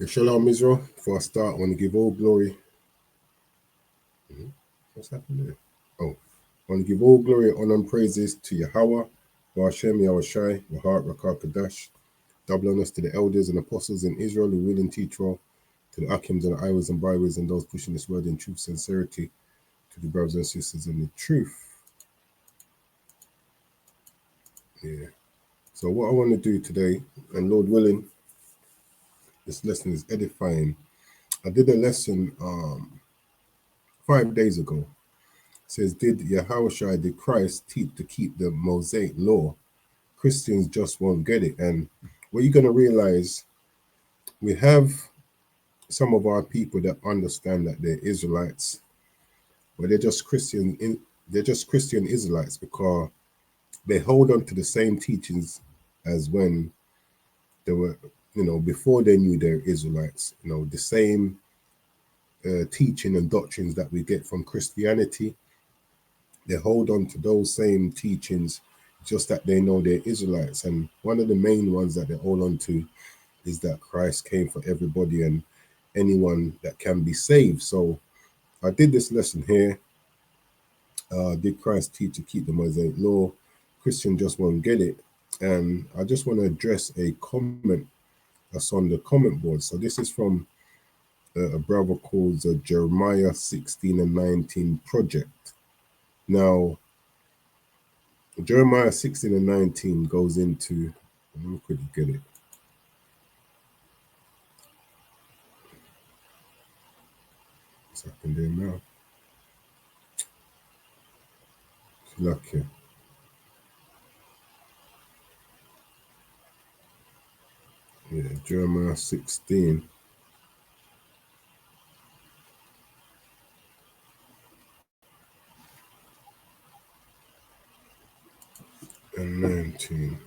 Shalom Israel. Before I start, I want to give all glory. What's happened there? Oh, I want to give all glory, honor, and praises to Yahweh, Hashem, Yahushai, Wahat, Rakah, Kadash. Double honors to the elders and apostles in Israel who will and teach well, to the Akims and the Iwas and Bywers and those pushing this word in truth, sincerity, to the brothers and sisters in the truth. Yeah. So what I want to do today, and Lord willing, this lesson is edifying. I did a lesson 5 days ago. It says, did Yahushua, did Christ teach to keep the Mosaic law? Christians just won't get it. And what you're going to realize, we have some of our people that understand that they're Israelites, but they're just Christian Israelites because they hold on to the same teachings as when they were, before they knew they're Israelites. The same teaching and doctrines that we get from Christianity. They hold on to those same teachings, just that they know they're Israelites. And one of the main ones that they hold on to is that Christ came for everybody and anyone that can be saved. So I did this lesson here. Did Christ teach to keep the Mosaic law? Christian just won't get it. And I just want to address a comment that's on the comment board. So this is from a brother called Jeremiah 16 and 19 Project. Now, Jeremiah 16 and 19 goes into, let me quickly get it. What's happened there now? It's lucky. Yeah, Jeremiah 16. And 19.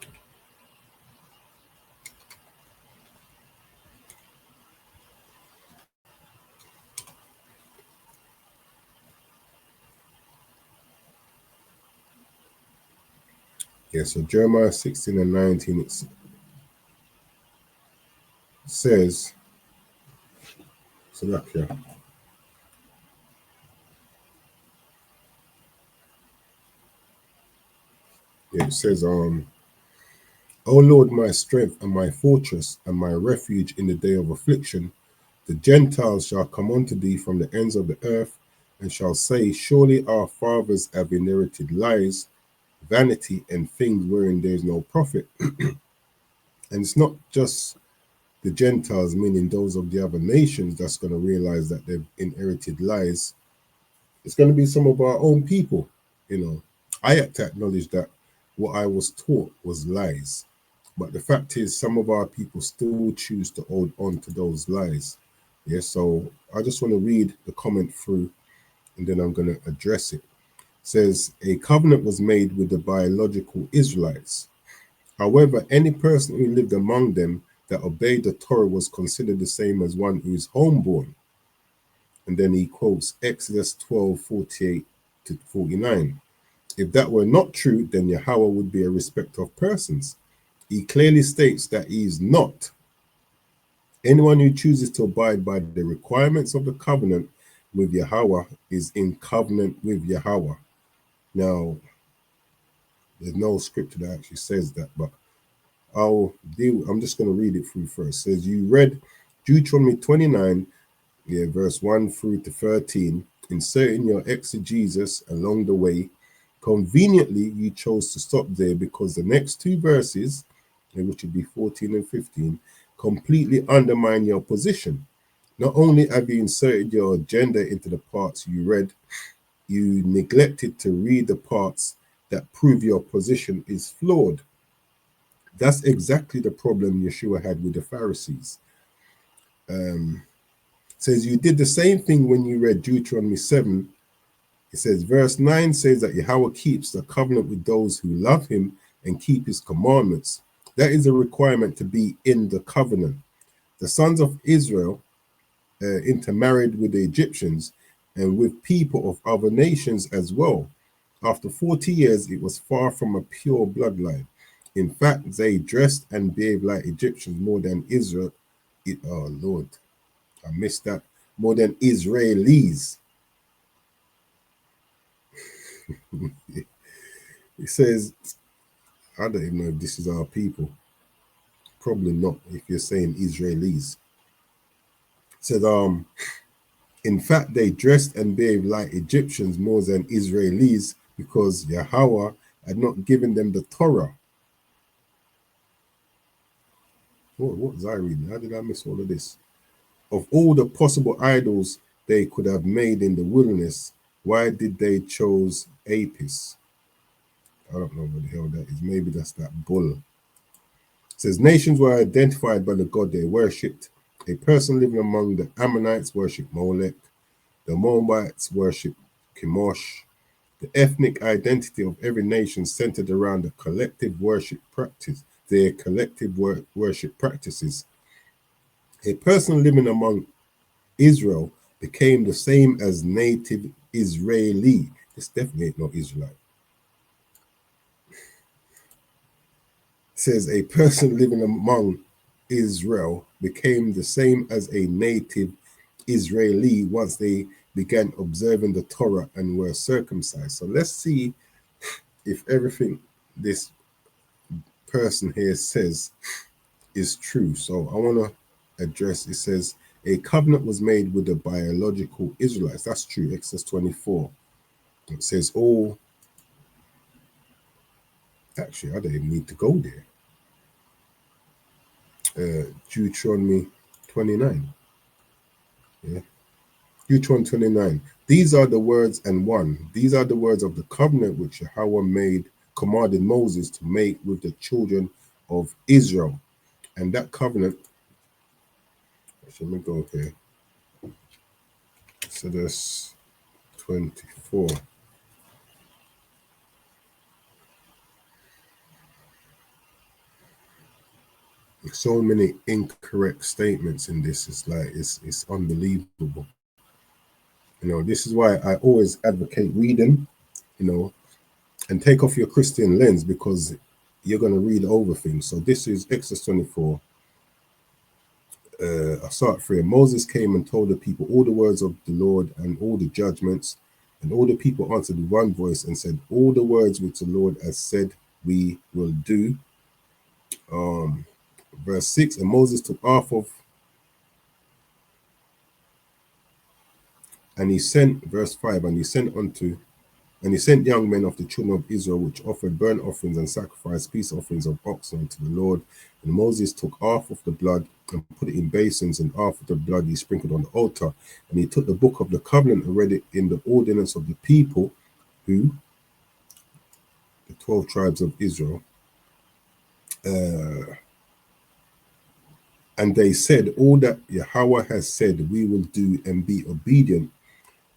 Yeah, so Jeremiah 16 and 19, it says, so look here. It says, O Lord, my strength and my fortress and my refuge in the day of affliction, the Gentiles shall come unto thee from the ends of the earth, and shall say, surely our fathers have inherited lies, vanity, and things wherein there is no profit. And it's not just the Gentiles, meaning those of the other nations, that's going to realize that they've inherited lies. It's going to be some of our own people. I had to acknowledge that what I was taught was lies. But the fact is, some of our people still choose to hold on to those lies. Yeah, so I just want to read the comment through, and then I'm going to address it. It says, a covenant was made with the biological Israelites. However, any person who lived among them that obeyed the Torah was considered the same as one who is homeborn. And then he quotes Exodus 12:48 to 49. If that were not true, then Yahweh would be a respecter of persons. He clearly states that he is not. Anyone who chooses to abide by the requirements of the covenant with Yahweh is in covenant with Yahweh. Now, there's no scripture that actually says that, but I'm just going to read it through first. It says, you read Deuteronomy 29, verse 1 through to 13, inserting your exegesis along the way. Conveniently, you chose to stop there because the next two verses, which would be 14 and 15, completely undermine your position. Not only have you inserted your agenda into the parts you read, you neglected to read the parts that prove your position is flawed. That's exactly the problem Yeshua had with the Pharisees. Says you did the same thing when you read Deuteronomy 7. It says, verse 9 says that Yahweh keeps the covenant with those who love him and keep his commandments. That is a requirement to be in the covenant. The sons of Israel intermarried with the Egyptians and with people of other nations as well. After 40 years, it was far from a pure bloodline. In fact, they dressed and behaved like Egyptians more than Israel Oh Lord, I missed that. More than Israelis. It says, I don't even know if this is our people. Probably not if you're saying Israelis. It says, in fact, they dressed and behaved like Egyptians more than Israelis because Yahweh had not given them the Torah. What was I reading? How did I miss all of this? Of all the possible idols they could have made in the wilderness, why did they chose Apis? I don't know what the hell that is. Maybe that's that bull. It says nations were identified by the god they worshipped. A person living among the Ammonites worshipped Molech. The Moabites worshipped Chemosh. The ethnic identity of every nation centered around the collective worship practice, their collective worship practices. A person living among Israel became the same as native Israeli. This definitely ain't no Israelite. It says a person living among Israel became the same as a native Israeli once they began observing the Torah and were circumcised. So let's see if everything this person here says is true. So I want to address, it says a covenant was made with the biological Israelites. That's true. Exodus 24. It says all. Actually, I don't even need to go there. Deuteronomy 29. Yeah. Deuteronomy 29. These are the words and one. These are the words of the covenant which Yahweh commanded Moses to make with the children of Israel. And that covenant, let me go here. Exodus 24. So many incorrect statements in this. It's like it's unbelievable. You know, this is why I always advocate reading, you know, and take off your Christian lens because you're going to read over things. So this is Exodus 24. I start here. Moses came and told the people all the words of the Lord and all the judgments, and all the people answered with one voice and said, all the words which the Lord has said we will do. Verse 6, and Moses took half of, and he sent, verse 5, and he sent young men of the children of Israel, which offered burnt offerings and sacrificed peace offerings of oxen unto the Lord. And Moses took half of the blood and put it in basins, and half of the blood he sprinkled on the altar. And he took the book of the covenant and read it in the ordinance of the people, who, the 12 tribes of Israel. And they said, all that Yahweh has said we will do and be obedient.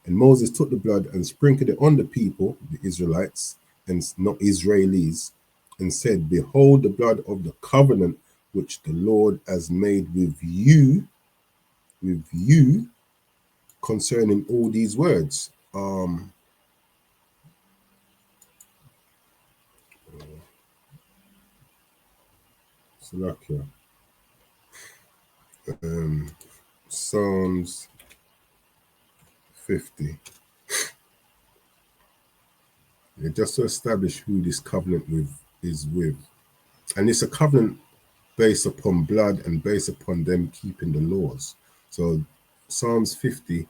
And Moses took the blood and sprinkled it on the people, the Israelites, and not Israelis, and said, behold the blood of the covenant which the Lord has made with you concerning all these words. Salakia. Psalms 50. Yeah, just to establish who this covenant is with. And it's a covenant based upon blood and based upon them keeping the laws. So Psalms 50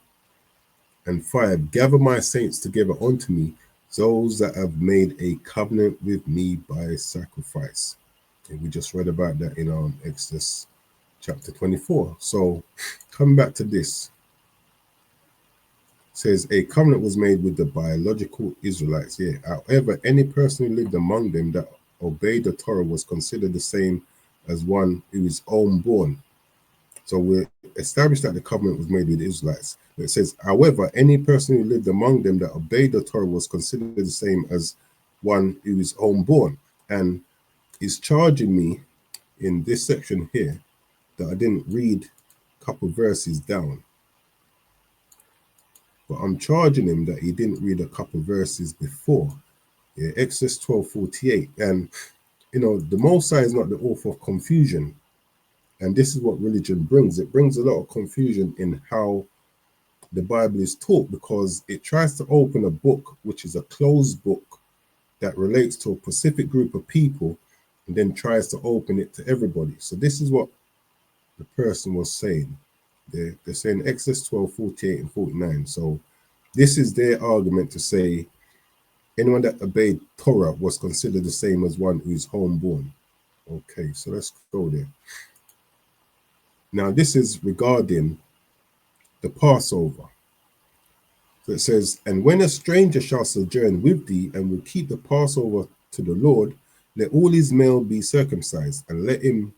and 5, gather my saints together unto me, those that have made a covenant with me by sacrifice. And we just read about that in Exodus chapter 24. So coming back to this, says a covenant was made with the biological Israelites. Yeah. However, any person who lived among them that obeyed the Torah was considered the same as one who is homeborn. So we established that the covenant was made with the Israelites. But it says, however, any person who lived among them that obeyed the Torah was considered the same as one who is homeborn. And he's charging me in this section here that I didn't read a couple verses down. But I'm charging him that he didn't read a couple verses before. Yeah, Exodus 12:48. And, you know, the Most High is not the author of confusion. And this is what religion brings. It brings a lot of confusion in how the Bible is taught, because it tries to open a book which is a closed book that relates to a specific group of people, and then tries to open it to everybody. So this is what the person was saying. They're saying Exodus 12, 48 and 49. So this is their argument to say anyone that obeyed Torah was considered the same as one who is homeborn. Okay, so let's go there. Now this is regarding the Passover. So it says, and when a stranger shall sojourn with thee and will keep the Passover to the Lord, let all his male be circumcised, and let him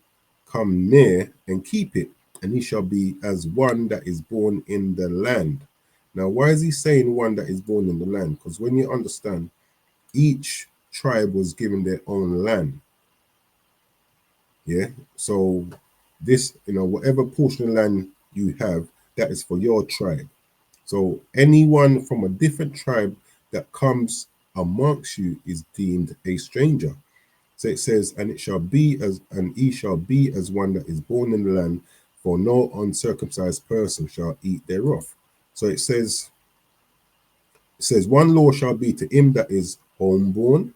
come near and keep it, and he shall be as one that is born in the land. Now, why is he saying one that is born in the land? Because when you understand, each tribe was given their own land. Yeah. So this, whatever portion of land you have, that is for your tribe. So anyone from a different tribe that comes amongst you is deemed a stranger. So it says, and he shall be as one that is born in the land, for no uncircumcised person shall eat thereof. So it says, one law shall be to him that is homeborn,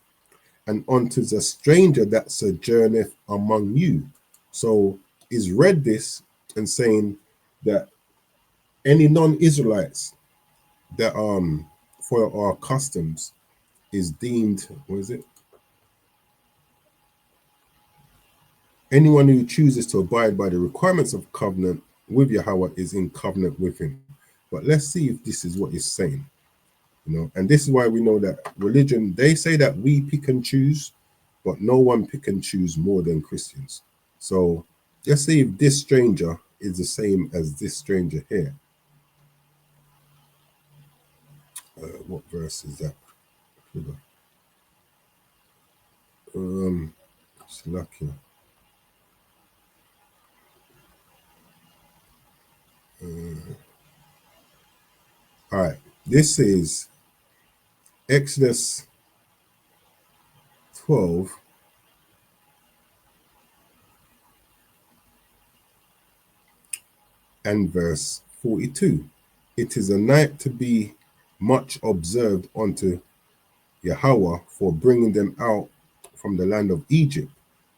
and unto the stranger that sojourneth among you. So is read this and saying that any non-Israelites that follow our customs is deemed, what is it? Anyone who chooses to abide by the requirements of covenant with Yahweh is in covenant with him. But let's see if this is what he's saying. And this is why we know that religion, they say that we pick and choose, but no one pick and choose more than Christians. So let's see if this stranger is the same as this stranger here. What verse is that? Salakia. All right, this is Exodus 12, and verse 42. It is a night to be much observed unto Yahweh for bringing them out from the land of Egypt.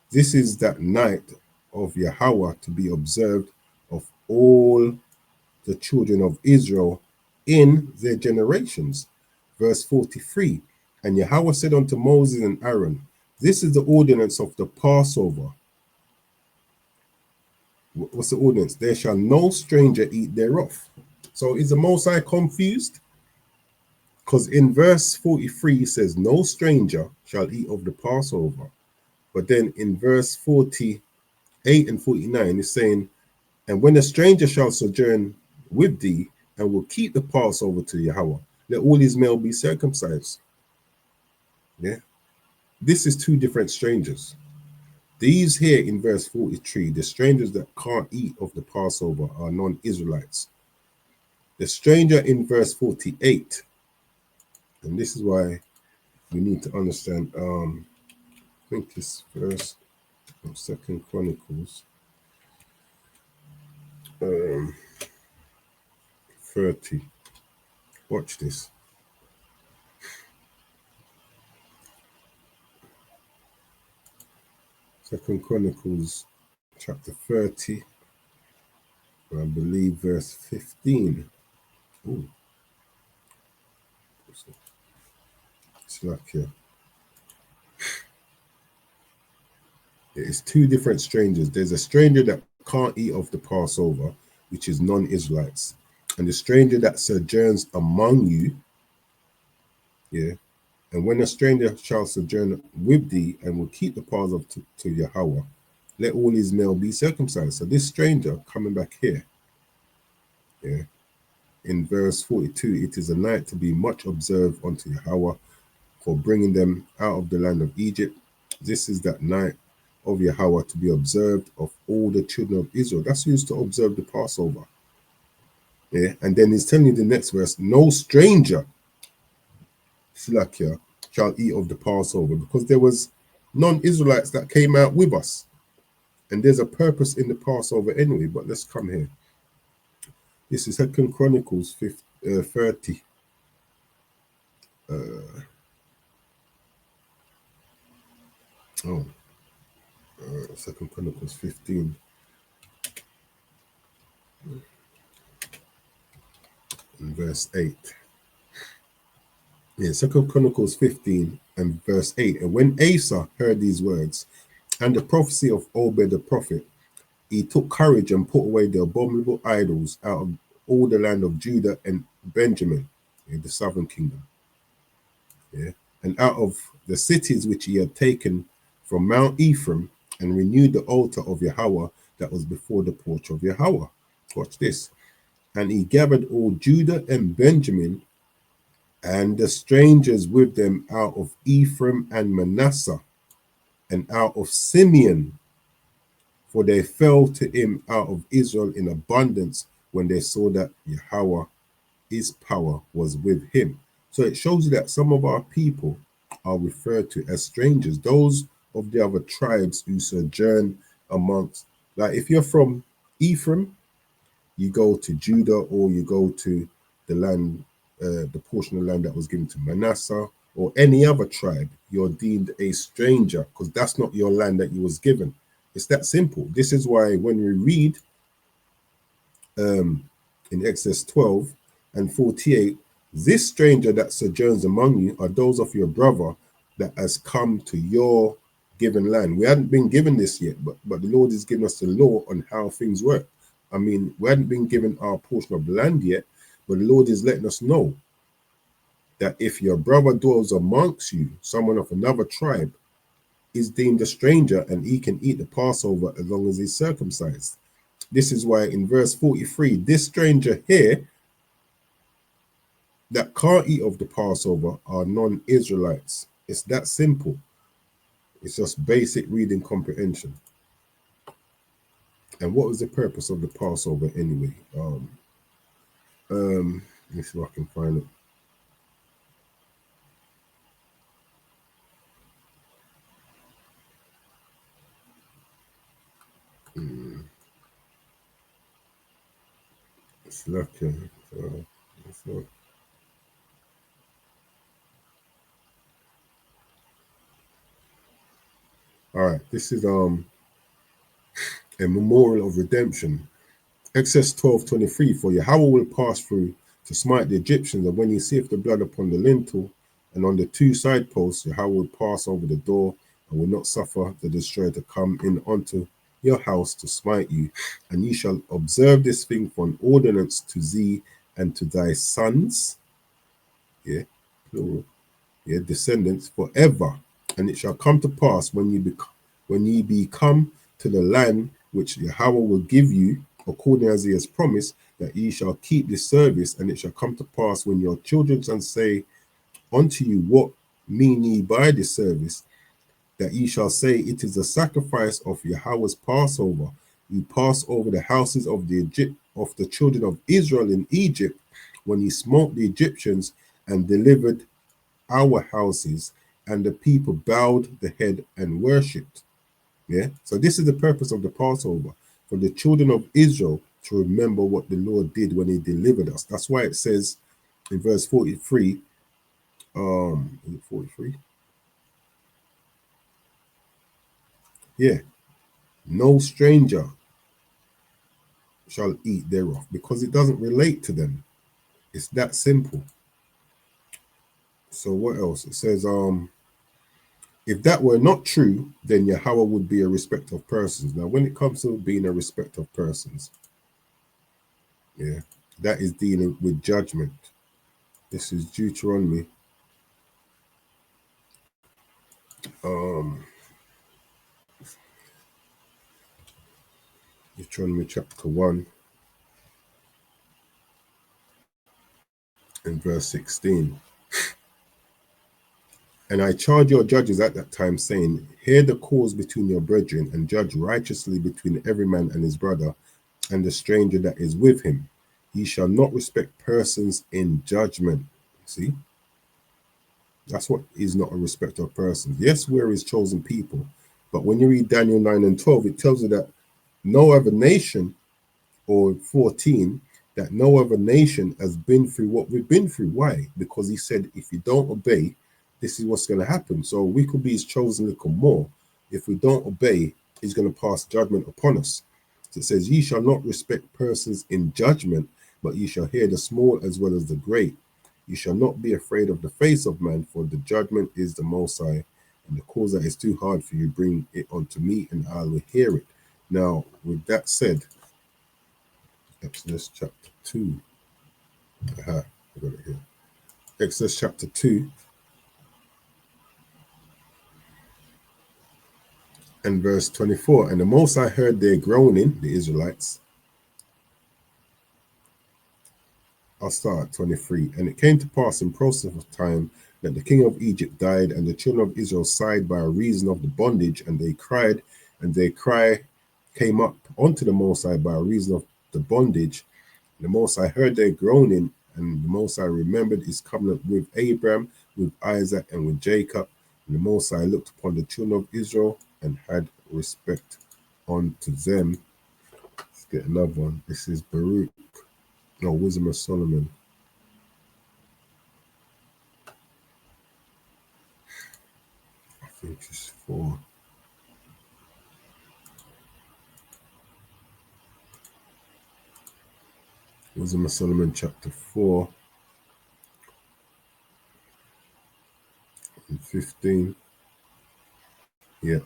This is that night of Yahweh to be observed of all the children of Israel in their generations. Verse 43, and Yahweh said unto Moses and Aaron, this is the ordinance of the Passover. What's the ordinance? There shall no stranger eat thereof. So is the Most High confused? Because in verse 43 it says, no stranger shall eat of the Passover. But then in verse 48 and 49 it's saying, and when a stranger shall sojourn with thee and will keep the Passover to Yahweh, let all his male be circumcised. Yeah. This is two different strangers. These here in verse 43, the strangers that can't eat of the Passover are non-Israelites. The stranger in verse 48, and this is why we need to understand, I think this verse of 2 Chronicles 30. Watch this. Second Chronicles chapter 30, I believe verse 15. Ooh. It's like here. It's two different strangers. There's a stranger that can't eat of the Passover, which is non-Israelites, and the stranger that sojourns among you. Yeah. And when a stranger shall sojourn with thee and will keep the Passover to Yahweh, let all his male be circumcised. So this stranger coming back here, yeah, in verse 42, it is a night to be much observed unto Yahweh for bringing them out of the land of Egypt. This is that night of Yahweh to be observed of all the children of Israel. That's who used to observe the Passover. Yeah, and then he's telling you the next verse, no stranger Slakia shall eat of the Passover, because there was non-Israelites that came out with us. And there's a purpose in the Passover anyway, but let's come here. This is 2 Chronicles 30. Second Chronicles 15. And verse 8. Yeah, 2 Chronicles 15 and verse 8. And when Asa heard these words and the prophecy of Obed the prophet, he took courage and put away the abominable idols out of all the land of Judah and Benjamin, in the southern kingdom. Yeah. And out of the cities which he had taken from Mount Ephraim, and renewed the altar of Yahweh that was before the porch of Yahweh. Watch this. And he gathered all Judah and Benjamin and the strangers with them out of Ephraim and Manasseh and out of Simeon, for they fell to him out of Israel in abundance when they saw that Yahweh, his power, was with him. So it shows you that some of our people are referred to as strangers, those of the other tribes who sojourn amongst, like if you're from Ephraim, you go to Judah, or you go to the land, the portion of land that was given to Manasseh, or any other tribe, you're deemed a stranger because that's not your land that you was given. It's that simple. This is why when we read in Exodus 12 and 48, this stranger that sojourns among you are those of your brother that has come to your given land. We hadn't been given this yet, but the Lord has given us the law on how things work. I mean, we hadn't been given our portion of the land yet, but the Lord is letting us know that if your brother dwells amongst you, someone of another tribe, is deemed a stranger, and he can eat the Passover as long as he's circumcised. This is why in verse 43, this stranger here that can't eat of the Passover are non-Israelites. It's that simple. It's just basic reading comprehension. And what was the purpose of the Passover anyway? Let me see if I can find it. It's lucky. All right, this is a memorial of redemption. Exodus 12:23, for Yahweh will pass through to smite the Egyptians, and when he seeth the blood upon the lintel and on the two side posts, Yahweh will pass over the door and will not suffer the destroyer to come in unto your house to smite you. And ye shall observe this thing for an ordinance to thee and to thy sons, plural, descendants forever. And it shall come to pass when ye be come to the land which Yahweh will give you, according as he has promised, that ye shall keep this service. And it shall come to pass when your children shall say unto you, what mean ye by this service? That ye shall say, it is the sacrifice of Yahweh's Passover. You pass over the houses of the children of Israel in Egypt, when he smote the Egyptians and delivered our houses, and the people bowed the head and worshipped. Yeah. So this is the purpose of the Passover, for the children of Israel to remember what the Lord did when he delivered us. That's why it says in verse 43, is it 43? Yeah. No stranger shall eat thereof, because it doesn't relate to them. It's that simple. So what else? It says, if that were not true, then Yahweh would be a respecter of persons. Now, when it comes to being a respecter of persons, yeah, that is dealing with judgment. This is Deuteronomy. Deuteronomy chapter 1 and verse 16. And I charge your judges at that time, saying, hear the cause between your brethren, and judge righteously between every man and his brother, and the stranger that is with him. Ye shall not respect persons in judgment. See? That's what is not a respecter of persons. Yes, we're his chosen people, But when you read Daniel 9 and 12, it tells you that no other nation, or 14, that no other nation has been through what we've been through. Why? Because he said, if you don't obey, this is what's going to happen. So we could be his chosen little more. If we don't obey, he's going to pass judgment upon us. So it says, ye shall not respect persons in judgment, but ye shall hear the small as well as the great. You shall not be afraid of the face of man, for the judgment is the Most High, and the cause that is too hard for you, bring it unto me, and I will hear it. Now, with that said, Exodus chapter 2. I got it here. Exodus chapter 2 and verse 24. And the Most High heard their groaning, the Israelites. I'll start at 23. And it came to pass in process of time that the king of Egypt died, and the children of Israel sighed by reason of the bondage, and they cried, and their cry came up unto the Most High by reason of the bondage. And the Most High heard their groaning, and the Most High remembered his covenant with Abraham, with Isaac, and with Jacob. And the Most High looked upon the children of Israel and had respect unto them. Let's get another one. This is Baruch. No, Wisdom of Solomon. I think it's 4. Wisdom of Solomon chapter 4 and 15. Yeah.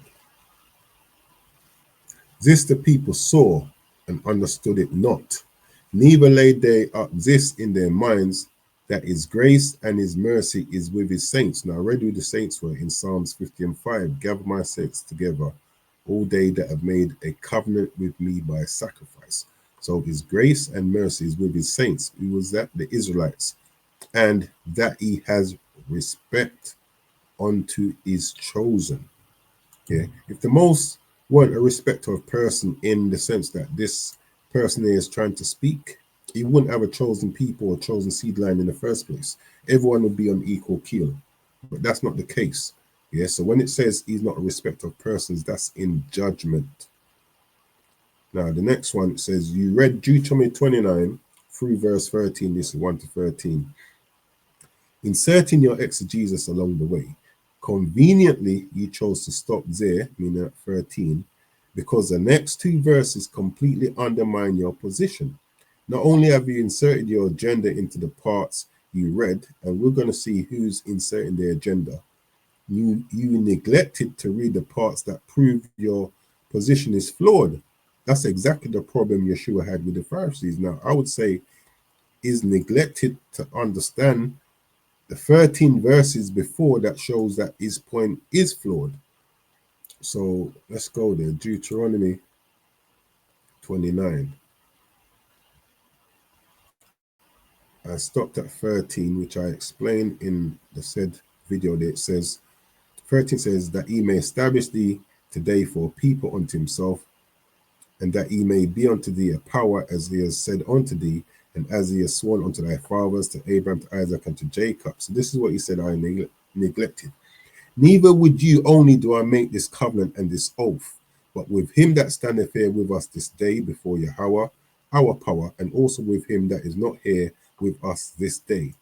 This the people saw and understood it not, neither laid they up this in their minds, that his grace and his mercy is with his saints. Now I read who the saints were in Psalms 50 and 5. Gather my saints together, all they that have made a covenant with me by sacrifice. So his grace and mercy is with his saints. Who was that? The Israelites. And that he has respect unto his chosen. Yeah. If the most weren't a respecter of person in the sense that this person is trying to speak, he wouldn't have a chosen people or chosen seed line in the first place. Everyone would be on equal keel. But that's not the case. Yeah. So when it says he's not a respecter of persons, that's in judgment. Now, the next one says, you read Deuteronomy 29 through verse 13, this is 1 to 13. Inserting your exegesis along the way. Conveniently, you chose to stop there, meaning at 13, because the next 2 verses completely undermine your position. Not only have you inserted your agenda into the parts you read, and we're going to see who's inserting their agenda, you neglected to read the parts that prove your position is flawed. That's exactly the problem Yeshua had with the Pharisees. Now, I would say is neglected to understand the 13 verses before that shows that his point is flawed. So let's go there. Deuteronomy 29. I stopped at 13, which I explained in the said video that it says, 13 says that he may establish thee today for a people unto himself, and that he may be unto thee a power, as he has said unto thee, and as he has sworn unto thy fathers, to Abraham, to Isaac, and to Jacob. So this is what he said I neglected. Neither with you only do I make this covenant and this oath, but with him that standeth here with us this day before Yahweh, our power, and also with him that is not here with us this day.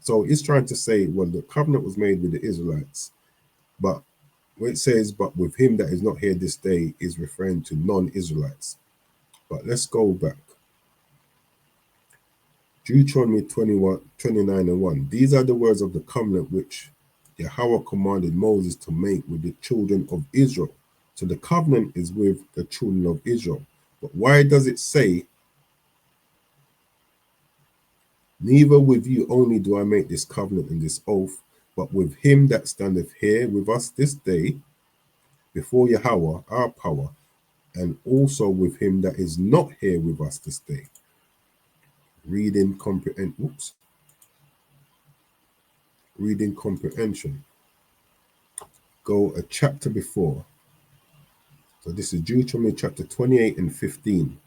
So he's trying to say, well, the covenant was made with the Israelites, but when it says, but with him that is not here this day, is referring to non-Israelites. But let's go back. Deuteronomy 29 and 1. These are the words of the covenant which Yahweh commanded Moses to make with the children of Israel. So the covenant is with the children of Israel. But why does it say, neither with you only do I make this covenant and this oath, but with him that standeth here with us this day before Yahweh, our power, and also with him that is not here with us this day. Reading comprehension. Go a chapter before. So this is Deuteronomy chapter 28 and 15.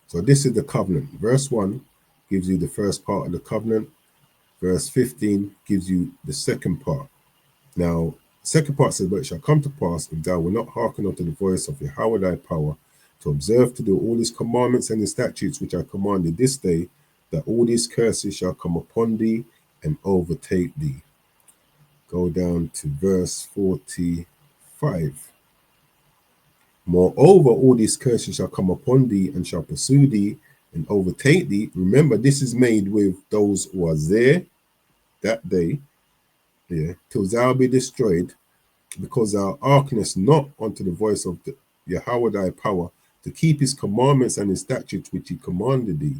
So this is the covenant. Verse 1 gives you the first part of the covenant. Verse 15 gives you the second part. Now, Second part says, but it shall come to pass, if thou wilt not hearken unto the voice of Yahweh thy power, to observe to do all his commandments and his statutes which I commanded this day, that all these curses shall come upon thee and overtake thee. Go down to verse 45. Moreover, all these curses shall come upon thee and shall pursue thee and overtake thee. Remember, this is made with those who are there that day, till thou be destroyed, because thou hearkenest not unto the voice of Yahweh thy power, to keep his commandments and his statutes which he commanded thee.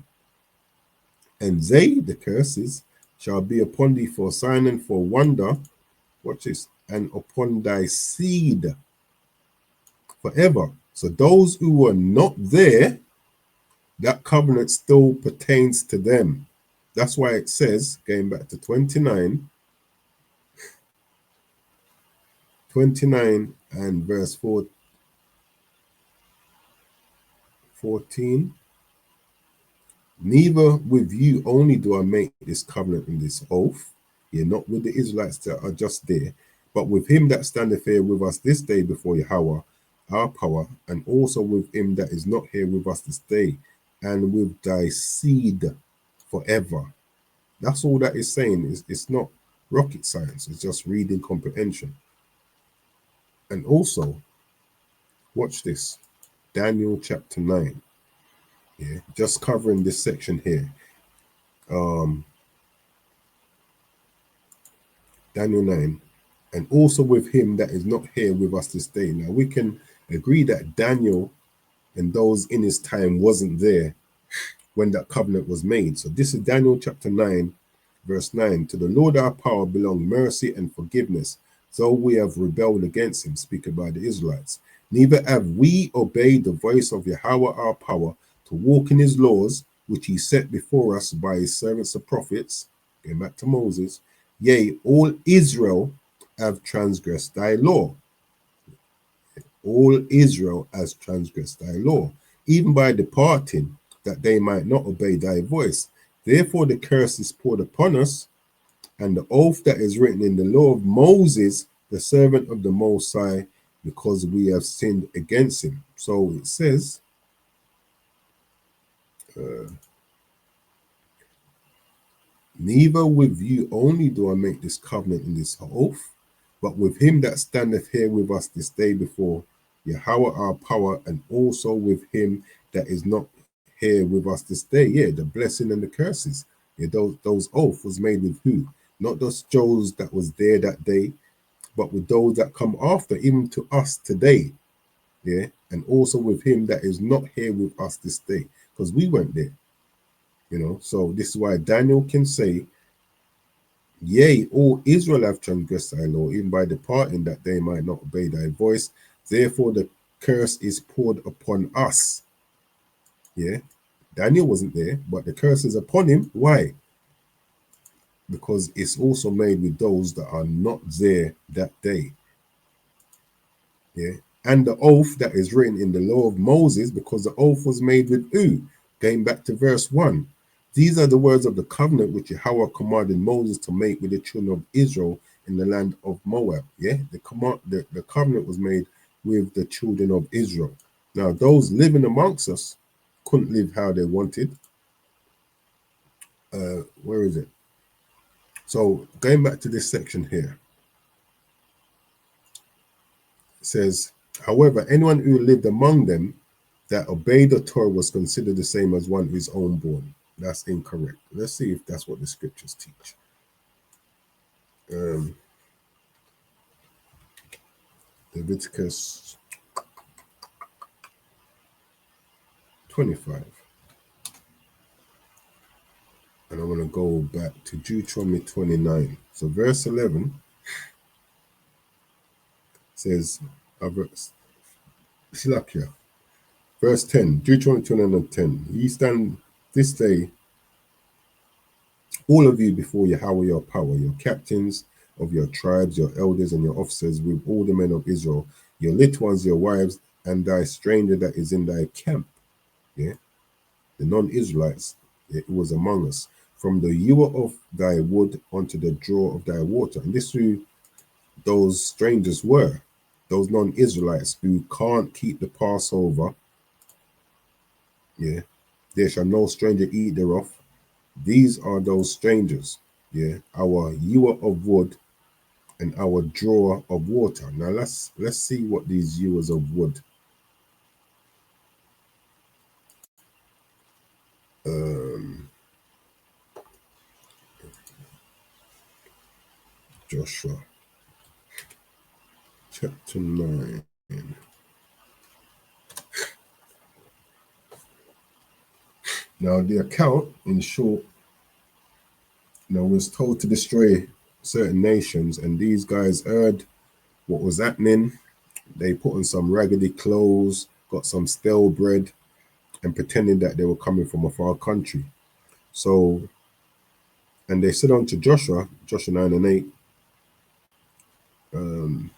And they, the curses, shall be upon thee for a sign and for wonder, watch this, and upon thy seed forever. So those who were not there, that covenant still pertains to them. That's why it says, going back to 29 and verse 14, neither with you only do I make this covenant and this oath, not with the Israelites that are just there, but with him that standeth here with us this day before Yahweh, our power, and also with him that is not here with us this day, and with thy seed forever. That's all that is saying. It's not rocket science, it's just reading comprehension. And also, watch this, Daniel chapter 9. Just covering this section here. Daniel 9, and also with him that is not here with us this day. Now we can agree that Daniel and those in his time wasn't there when that covenant was made. So this is Daniel chapter 9, verse 9. To the Lord our power belong mercy and forgiveness, though we have rebelled against him, speaking by the Israelites. Neither have we obeyed the voice of Yahweh our power, to walk in his laws, which he set before us by his servants the prophets, going back to Moses. Yea, all Israel have transgressed thy law. All Israel has transgressed thy law, even by departing, that they might not obey thy voice. Therefore the curse is poured upon us, and the oath that is written in the law of Moses, the servant of the Most High, because we have sinned against him. So it says, neither with you only do I make this covenant and this oath, but with him that standeth here with us this day before Yahweh our power, and also with him that is not here with us this day. The blessing and the curses. Those oaths was made with who? Not just those that was there that day, but with those that come after, even to us today. And also with him that is not here with us this day, because we weren't there. So this is why Daniel can say, yea, all Israel have transgressed thy law, even by departing, that they might not obey thy voice. Therefore the curse is poured upon us. Daniel wasn't there, but the curse is upon him. Why? Because it's also made with those that are not there that day. And the oath that is written in the law of Moses, because the oath was made with who? Going back to verse 1. These are the words of the covenant which Yahweh commanded Moses to make with the children of Israel in the land of Moab. The covenant was made with the children of Israel. Now, those living amongst us couldn't live how they wanted. Where is it? So going back to this section here, it says, however, anyone who lived among them that obeyed the Torah was considered the same as one who is own born. That's incorrect. Let's see if that's what the scriptures teach. Leviticus 25. And I'm going to go back to Deuteronomy 29. So verse 11 says, Slakia. Verse 10, Deuteronomy 29 and 10. Ye stand this day, all of you, before Yahweh your power, your captains of your tribes, your elders and your officers, with all the men of Israel, your little ones, your wives, and thy stranger that is in thy camp. The non-Israelites, it was among us. From the ewer of thy wood unto the drawer of thy water. And this who those strangers were, those non-Israelites who can't keep the Passover. Yeah, there shall no stranger eat thereof. These are those strangers. Yeah, our ewer of wood and our drawer of water. Now let's see what these ewers of wood. Um, Joshua chapter 9. Now the account, in short, was told to destroy certain nations, and these guys heard what was happening. They put on some raggedy clothes, got some stale bread, and pretended that they were coming from a far country. So, and they said unto Joshua, Joshua 9 and 8, um,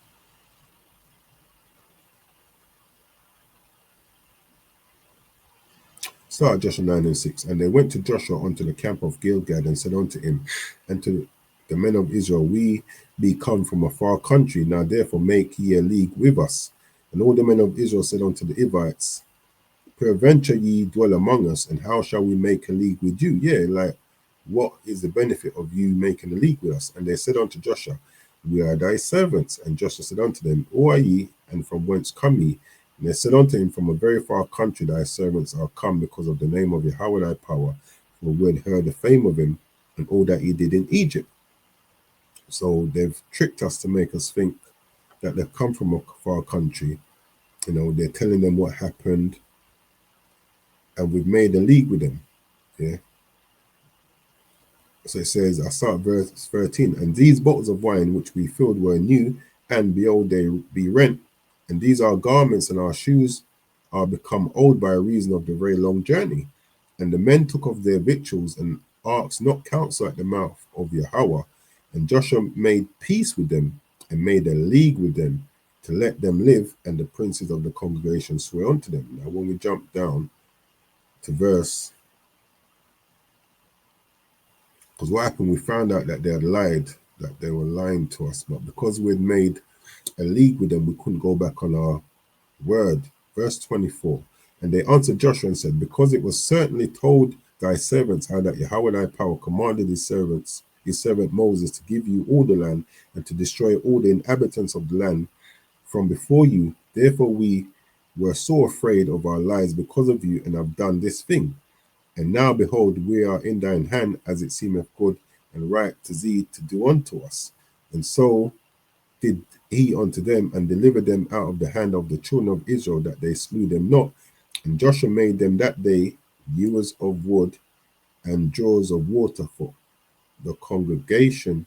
start Joshua 9 and 6. And they went to Joshua unto the camp of Gilgad and said unto him and to the men of Israel, we be come from a far country, now therefore make ye a league with us. And all the men of Israel said unto the Hivites, peradventure ye dwell among us, and how shall we make a league with you? Yeah, like, what is the benefit of you making a league with us? And they said unto Joshua, we are thy servants. And Joshua said unto them, who are ye, and from whence come ye? And they said unto him, from a very far country thy servants are come because of the name of Yahweh thy power, for we had heard the fame of him and all that he did in Egypt. So they've tricked us to make us think that they've come from a far country. They're telling them what happened, and we've made a league with them. Yeah. So it says, I start verse 13, and these bottles of wine which we filled were new, and behold, they be rent. And these our garments and our shoes are become old by reason of the very long journey. And the men took of their victuals and asked not counsel at the mouth of Yahweh. And Joshua made peace with them and made a league with them to let them live. And the princes of the congregation swear unto them. Now, when we jump down to verse, because what happened, we found out that they had lied, that they were lying to us. But because we'd made a league with them, we couldn't go back on our word. Verse 24. And they answered Joshua and said, because it was certainly told thy servants how that Yahweh thy power commanded his servant Moses to give you all the land and to destroy all the inhabitants of the land from before you. Therefore we were so afraid of our lives because of you, and have done this thing. And now, behold, we are in thine hand, as it seemeth good and right to thee to do unto us. And so did he unto them, and delivered them out of the hand of the children of Israel, that they slew them not. And Joshua made them that day ewers of wood and drawers of water for the congregation,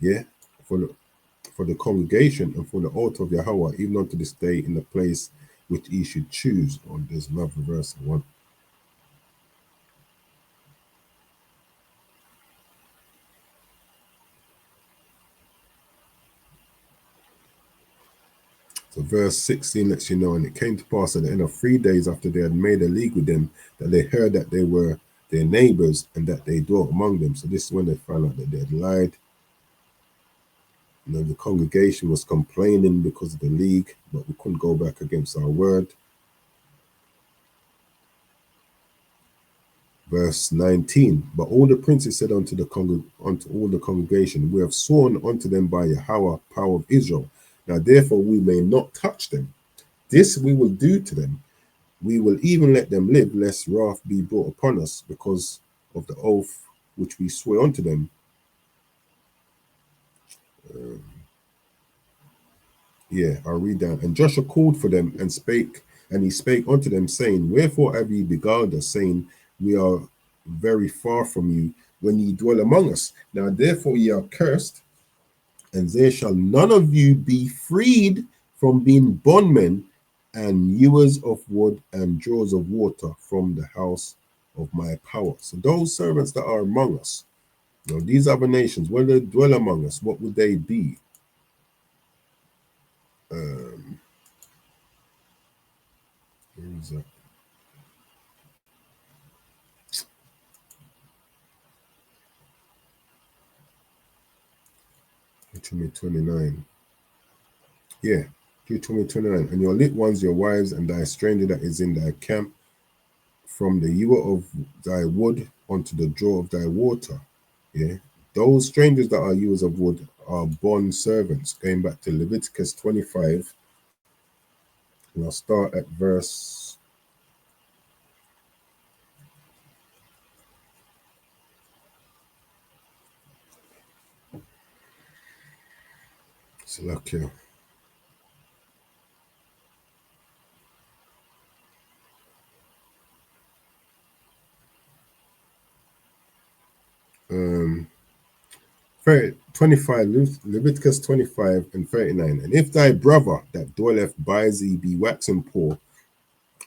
yeah, for the congregation and for the altar of Yahweh, even unto this day, in the place which he should choose. On this another verse I want. So verse 16 lets you know, and it came to pass at the end of 3 days after they had made a league with them, that they heard that they were their neighbors and that they dwelt among them. So this is when they found out that they had lied. The congregation was complaining because of the league, but we couldn't go back against our word. Verse 19, but all the princes said unto all the congregation, we have sworn unto them by Yahweh, power of Israel. Now therefore we may not touch them. This we will do to them. We will even let them live, lest wrath be brought upon us because of the oath which we swear unto them. I'll read down. And Joshua called for them and spake, and he spake unto them, saying, wherefore have ye beguiled us, saying, we are very far from you, when ye dwell among us? Now therefore ye are cursed, and there shall none of you be freed from being bondmen and ewers of wood and drawers of water from the house of my power. So those servants that are among us, these other nations, when they dwell among us, what would they be? Where is that? Deuteronomy 29. Yeah. Deuteronomy 29. And your lit ones, your wives, and thy stranger that is in thy camp, from the ewer of thy wood unto the draw of thy water. Yeah. Those strangers that are ewers of wood are bond servants. Going back to Leviticus 25, and I'll start at verse. Salakia. Um, 25, Leviticus 25 and 39. And if thy brother that dwelleth by thee be waxen poor,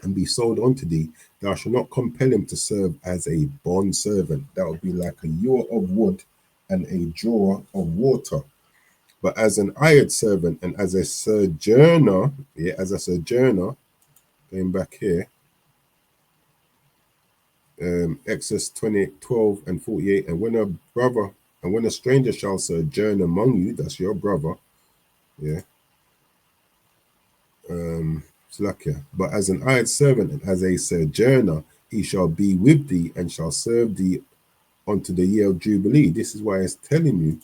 and be sold unto thee, thou shalt not compel him to serve as a bond servant. That would be like a ewer of wood and a drawer of water. But as an hired servant and as a sojourner, yeah, as a sojourner, going back here, Exodus 20, 12 and 48. And when a brother and when a stranger shall sojourn among you, that's your brother, yeah. Slakia. But as an hired servant and as a sojourner, he shall be with thee and shall serve thee unto the year of Jubilee. This is why it's telling you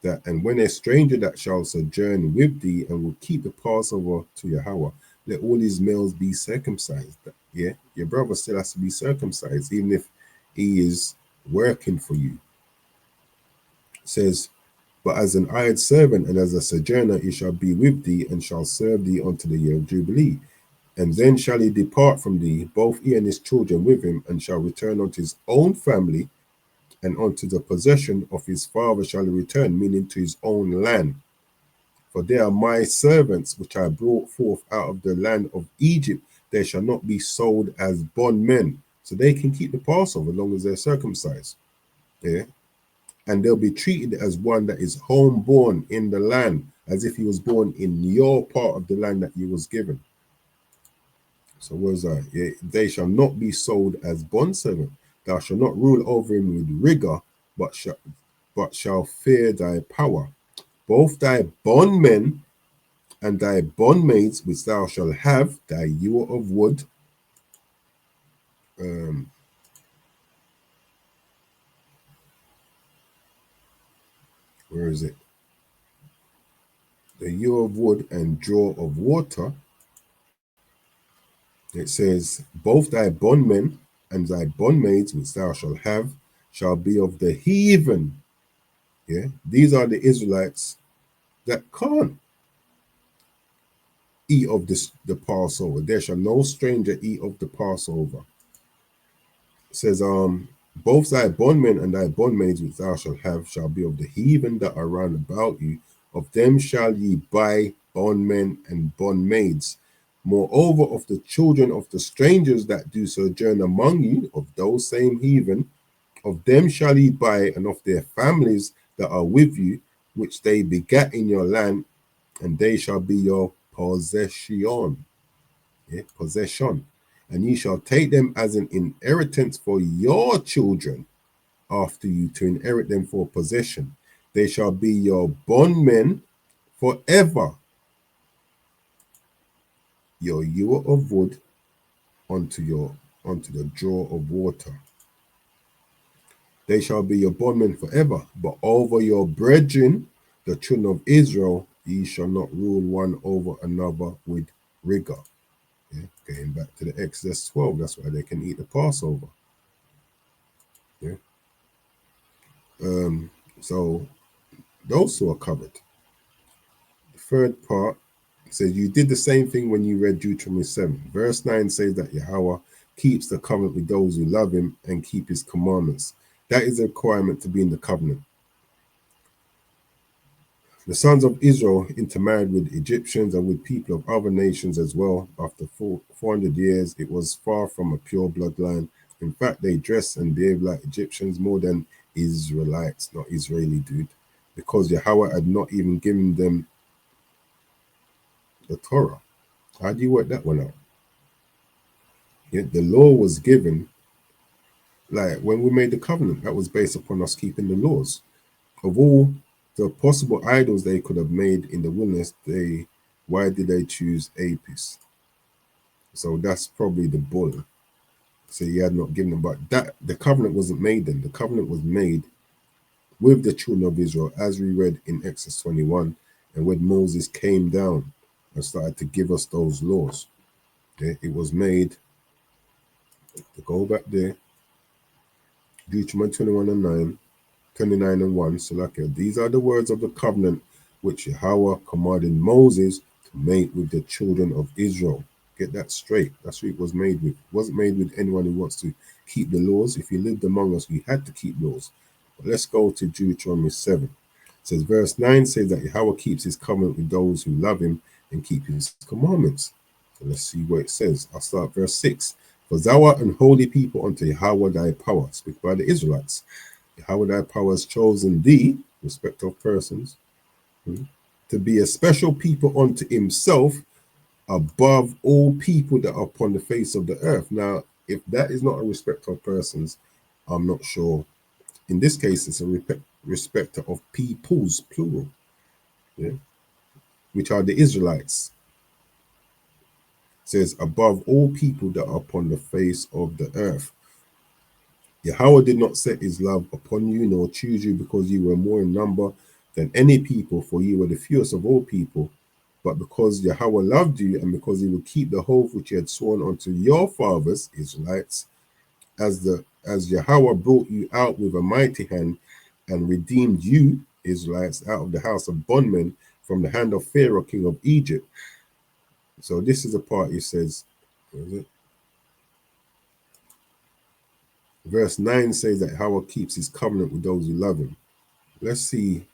that, and when a stranger that shall sojourn with thee and will keep the Passover to Yahweh, let all his males be circumcised. Yeah, your brother still has to be circumcised, even if he is working for you. It says, but as an hired servant and as a sojourner, he shall be with thee and shall serve thee unto the year of Jubilee. And then shall he depart from thee, both he and his children with him, and shall return unto his own family, and unto the possession of his father shall he return, meaning to his own land. For they are my servants, which I brought forth out of the land of Egypt. They shall not be sold as bondmen. So they can keep the Passover as long as they're circumcised. Yeah. And they'll be treated as one that is homeborn in the land, as if he was born in your part of the land that he was given. So what was that? Yeah, they shall not be sold as bondservant. Thou shalt not rule over him with rigor, but shall fear thy power. Both thy bondmen and thy bondmaids, which thou shalt have, thy ewer of wood, um, where is it? The ewer of wood and drawer of water. It says, both thy bondmen and thy bondmaids, which thou shalt have, shall be of the heathen. Yeah, these are the Israelites that can't eat of this the Passover. There shall no stranger eat of the Passover. It says, both thy bondmen and thy bondmaids which thou shalt have shall be of the heathen that are round about you. Of them shall ye buy bondmen and bondmaids. Moreover, of the children of the strangers that do sojourn among you, of those same heathen, of them shall ye buy, and of their families that are with you, which they begat in your land, and they shall be your possession. Yeah, possession. And ye shall take them as an inheritance for your children after you, to inherit them for possession. They shall be your bondmen forever. Your ewer of wood unto the drawer of water. They shall be your bondmen forever, but over your brethren, the children of Israel, ye shall not rule one over another with rigor. Yeah, going back to the Exodus 12, that's why they can eat the Passover. Yeah. So those two are covered. The third part says, you did the same thing when you read Deuteronomy 7. Verse 9 says that Yahweh keeps the covenant with those who love him and keep his commandments. That is a requirement to be in the covenant. The sons of Israel intermarried with Egyptians and with people of other nations as well. After 400 years, it was far from a pure bloodline. In fact, they dressed and behaved like Egyptians more than Israelites, not Israeli, dude, because Yahweh had not even given them the Torah. How do you work that one out? Yet the law was given, like when we made the covenant, that was based upon us keeping the laws of all. the possible idols they could have made in the wilderness, why did they choose Apis? So that's probably the bull. So he had not given them, but that the covenant wasn't made then. The covenant was made with the children of Israel, as we read in Exodus 21, and when Moses came down and started to give us those laws. Okay? It was made, to go back there, Deuteronomy 21 and 9, 29 and 1, so like these are the words of the covenant which Yahweh commanded Moses to make with the children of Israel. Get that straight. That's what it was made with. It wasn't made with anyone who wants to keep the laws. If you lived among us, we had to keep laws. But let's go to Deuteronomy 7. It says, verse 9 says that Yahweh keeps his covenant with those who love him and keep his commandments. So let's see what it says. I'll start verse 6. For thou art an holy people unto Yahweh thy power. Speak by the Israelites. Yahweh thy power has chosen thee, respect of persons, to be a special people unto himself, above all people that are upon the face of the earth. Now, if that is not a respect of persons, I'm not sure. In this case, it's a respecter of peoples, plural, yeah, which are the Israelites. It says, above all people that are upon the face of the earth. Yahweh did not set his love upon you, nor choose you because you were more in number than any people, for you were the fewest of all people, but because Yahweh loved you, and because he would keep the oath which he had sworn unto your fathers, Israelites, as Yahweh brought you out with a mighty hand and redeemed you, Israelites, out of the house of bondmen from the hand of Pharaoh, king of Egypt. So this is the part he says, verse 9 says that Yahweh keeps his covenant with those who love him. Let's see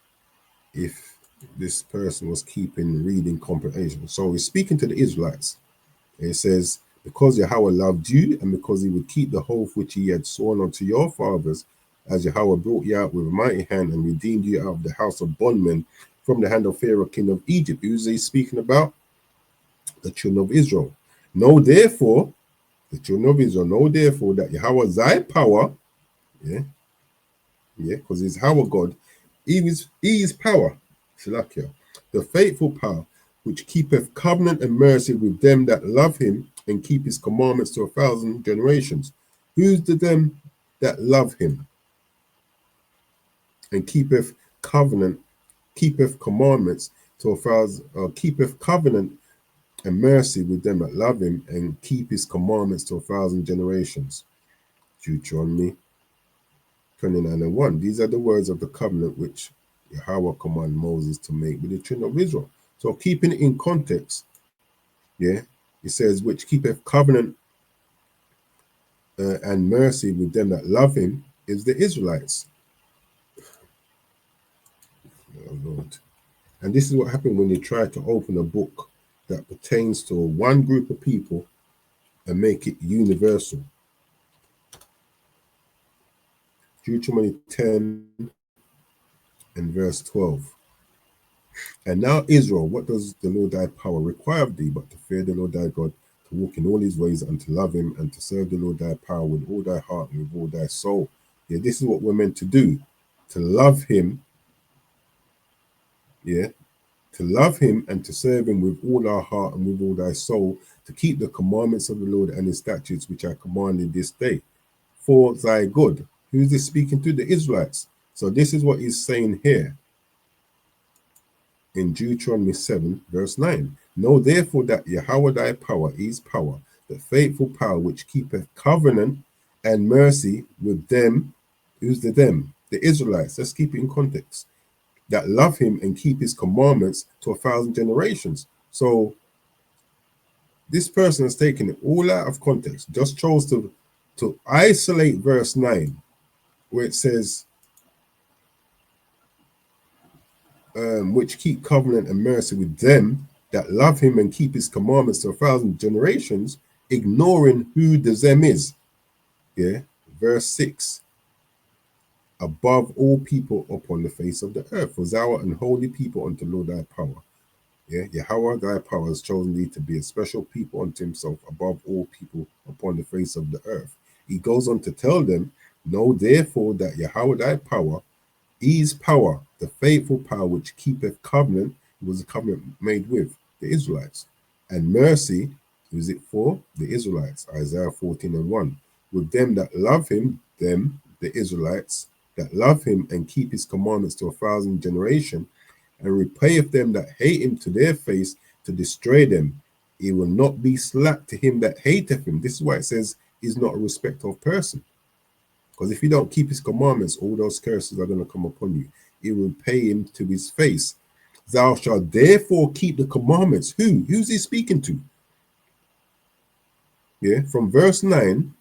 if this person was keeping reading comprehension. So he's speaking to the Israelites. It says, because Yahweh loved you, and because he would keep the oath which he had sworn unto your fathers, as Yahweh brought you out with a mighty hand and redeemed you out of the house of bondmen from the hand of Pharaoh, king of Egypt. Who's he speaking about? The children of Israel. Know therefore, the children of Israel, know therefore that Yahweh thy power, because he's our God, he is power, Shalakia, the faithful power, which keepeth covenant and mercy with them that love him and keep his commandments to 1,000 generations. Who's the them that love him and keepeth covenant, keepeth commandments to 1,000, keepeth covenant and mercy with them that love him and keep his commandments to 1,000 generations. Deuteronomy 29 and 1. These are the words of the covenant which Yahweh commanded Moses to make with the children of Israel. So keeping it in context, it says, which keepeth covenant and mercy with them that love him is the Israelites. Oh Lord. And this is what happened when you try to open a book that pertains to one group of people and make it universal. Deuteronomy 10 and verse 12. And now, Israel, what does the Lord thy power require of thee, but to fear the Lord thy God, to walk in all his ways, and to love him, and to serve the Lord thy power with all thy heart and with all thy soul. Yeah, this is what we're meant to do, to love him, to love him and to serve him with all our heart and with all thy soul, to keep the commandments of the Lord and his statutes which I commanded this day, for thy good. Who's this speaking to? The Israelites. So this is what he's saying here in Deuteronomy 7 verse 9. Know therefore that Yahweh thy power is power, the faithful power which keepeth covenant and mercy with them. Who's the them? The Israelites. Let's keep it in context. That love him and keep his commandments to 1,000 generations. So this person has taken it all out of context, just chose to isolate verse 9, where it says, which keep covenant and mercy with them that love him and keep his commandments to 1,000 generations, ignoring who the them is. Verse 6. Above all people upon the face of the earth, for thou art an holy people unto Lord thy power. Yahweh thy power has chosen thee to be a special people unto himself above all people upon the face of the earth. He goes on to tell them, know therefore that Yahweh thy power His power, the faithful power which keepeth covenant, was a covenant made with the Israelites. And mercy, who is it for? The Israelites, Isaiah 14:1. With them that love him, them, the Israelites, that love him and keep his commandments to 1,000 generations, and repayeth them that hate him to their face to destroy them. He will not be slack to him that hateth him. This is why it says he's not a respecter of person. Because if you don't keep his commandments, all those curses are going to come upon you. He will pay him to his face. Thou shalt therefore keep the commandments. Who? Who's he speaking to? Yeah, from verse 9.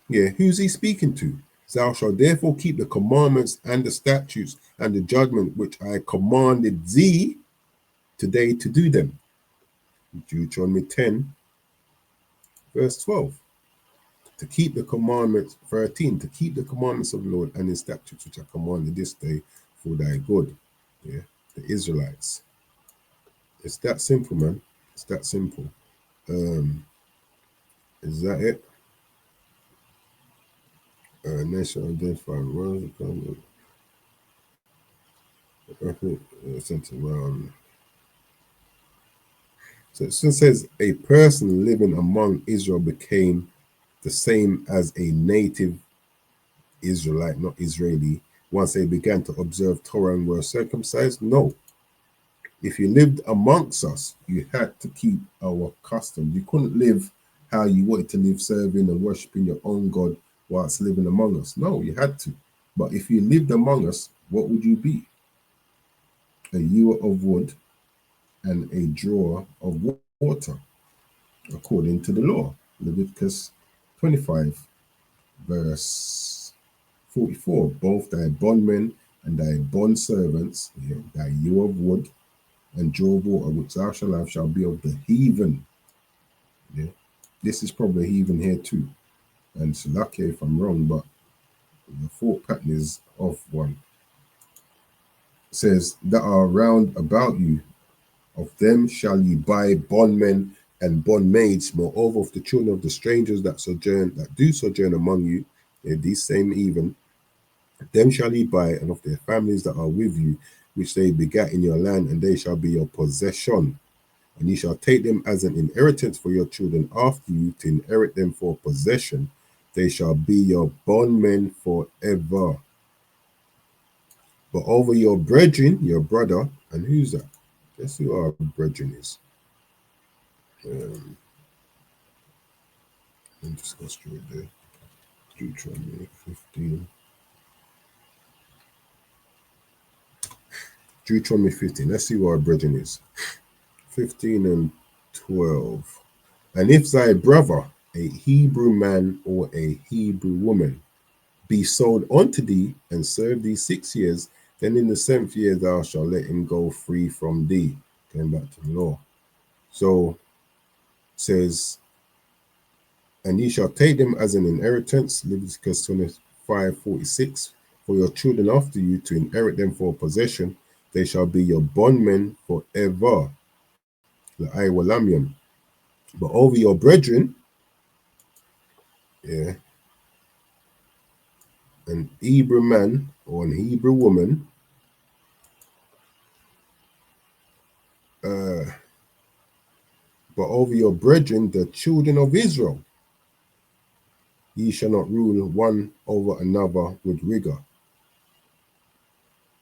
Yeah, who's he speaking to? Thou shalt therefore keep the commandments and the statutes and the judgment which I commanded thee today to do them. Deuteronomy 10, verse 12. To keep the commandments, 13, to keep the commandments of the Lord and his statutes which I commanded this day for thy good. Yeah, the Israelites. It's that simple, man. It's that simple. Is that it? Nation identified words. So it says a person living among Israel became the same as a native Israelite, not Israeli, once they began to observe Torah and were circumcised? No. If you lived amongst us, you had to keep our customs. You couldn't live how you wanted to live, serving and worshiping your own God whilst living among us. No, you had to. But if you lived among us, what would you be? A ewer of wood and a drawer of water, according to the law. Leviticus 25, verse 44. Both thy bondmen and thy bondservants, thy ewer of wood and draw of water, which thou shalt have, shall be of the heathen. Yeah, this is probably heathen here too. And it's lucky if I'm wrong, but the thought pattern is of one. It says, that are round about you, of them shall ye buy bondmen and bondmaids. Moreover, of the children of the strangers that do sojourn among you, these same even, them shall ye buy, and of their families that are with you, which they begat in your land, and they shall be your possession. And ye shall take them as an inheritance for your children after you, to inherit them for possession. They shall be your bondmen forever. But over your brethren, your brother, and who's that? Guess who our brethren is? Let me just go straight there. Deuteronomy 15. Deuteronomy 15. Let's see who our brethren is. 15 and 12. And if thy brother, a Hebrew man or a Hebrew woman, be sold unto thee and serve thee 6 years, then in the 7th year thou shalt let him go free from thee. Going back to the law. So it says, and ye shall take them as an inheritance, Leviticus 25:46, for your children after you, to inherit them for possession. They shall be your bondmen forever. But over your brethren, yeah, an Hebrew man or an Hebrew woman, but over your brethren, the children of Israel, ye shall not rule one over another with rigor.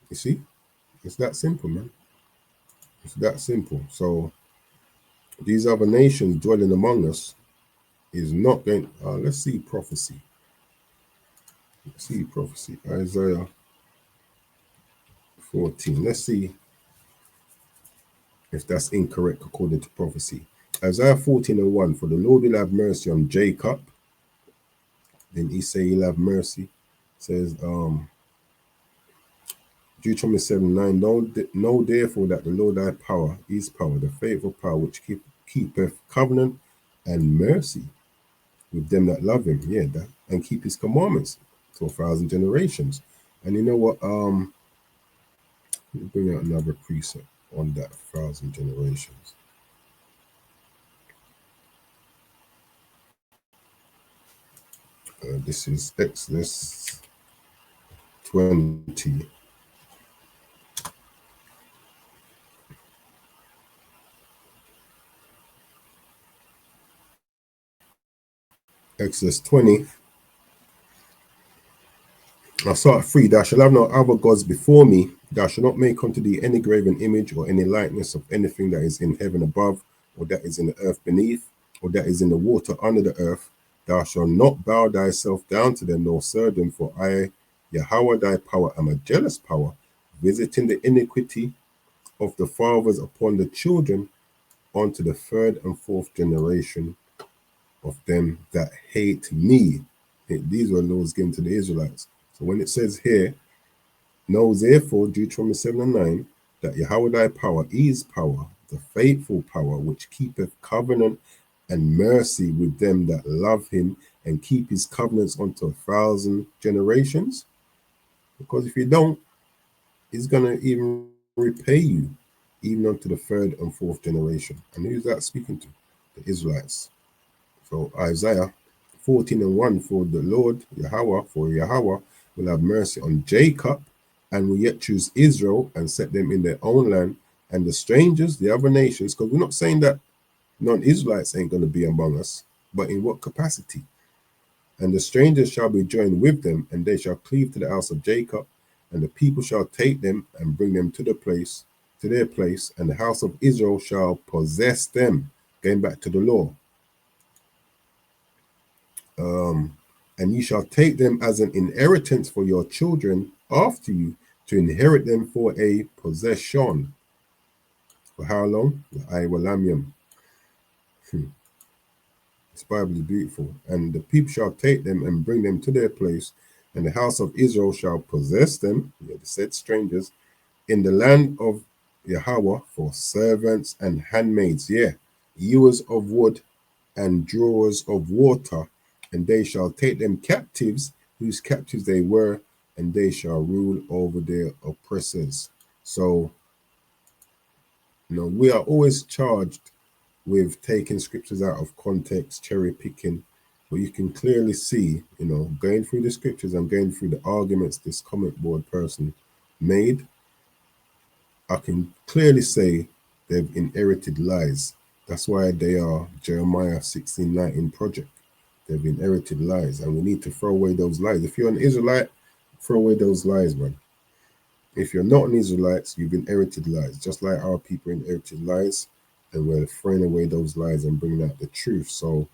You see, it's that simple, man. It's that simple. So these other nations dwelling among us is not going. Let's see prophecy. Let's see prophecy. Isaiah 14. Let's see if that's incorrect according to prophecy. Isaiah 14:1. For the Lord will have mercy on Jacob. Then he say he'll have mercy. It says Deuteronomy 7:9. Know therefore that the Lord thy power is power, the faithful power which keepeth covenant and mercy with them that love him, and keep his commandments to 1,000 generations. And you know what? Let me bring out another precept on that 1,000 generations. This is Exodus 20. Exodus 20. I'll start at 3. Thou shalt have no other gods before me. Thou shalt not make unto thee any graven image or any likeness of anything that is in heaven above, or that is in the earth beneath, or that is in the water under the earth. Thou shalt not bow thyself down to them, nor serve them, for I, Yahweh thy power, am a jealous power, visiting the iniquity of the fathers upon the children, unto the third and fourth generation of them that hate me. These were laws given to the Israelites. So when it says here, know therefore, Deuteronomy 7 and 9, that Yahweh thy power is power, the faithful power, which keepeth covenant and mercy with them that love him and keep his covenants unto 1,000 generations. Because if you don't, he's going to even repay you, even unto the third and fourth generation. And who's that speaking to? The Israelites. So Isaiah 14 and 1, for the Lord Yahweh, for Yahweh will have mercy on Jacob and will yet choose Israel and set them in their own land, and the strangers, the other nations, because we're not saying that non-Israelites ain't going to be among us, but in what capacity? And the strangers shall be joined with them, and they shall cleave to the house of Jacob, and the people shall take them and bring them to their place, and the house of Israel shall possess them. Going back to the law. And you shall take them as an inheritance for your children after you, to inherit them for a possession. For how long? I will lamb. This Bible is beautiful. And the people shall take them and bring them to their place, and the house of Israel shall possess them, the said strangers, in the land of Yahweh for servants and handmaids, hewers of wood and drawers of water, and they shall take them captives, whose captives they were, and they shall rule over their oppressors. So, we are always charged with taking scriptures out of context, cherry picking, but you can clearly see, going through the scriptures and going through the arguments this comment board person made, I can clearly say they've inherited lies. That's why they are Jeremiah 16:19 project. They've inherited lies, and we need to throw away those lies. If you're an Israelite, throw away those lies, man. If you're not an Israelite, you've inherited lies, just like our people inherited lies, and we're throwing away those lies and bringing out the truth. So,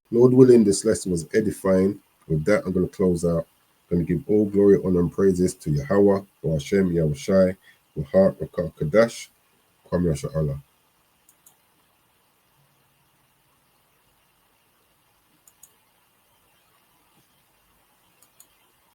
Lord willing, this lesson was edifying. With that, I'm going to close out. I'm going to give all glory, honor, and praises to Yahweh, Hashem, Yahushai, Wahar, Rakah, Kadash, Kwam Yasha Allah.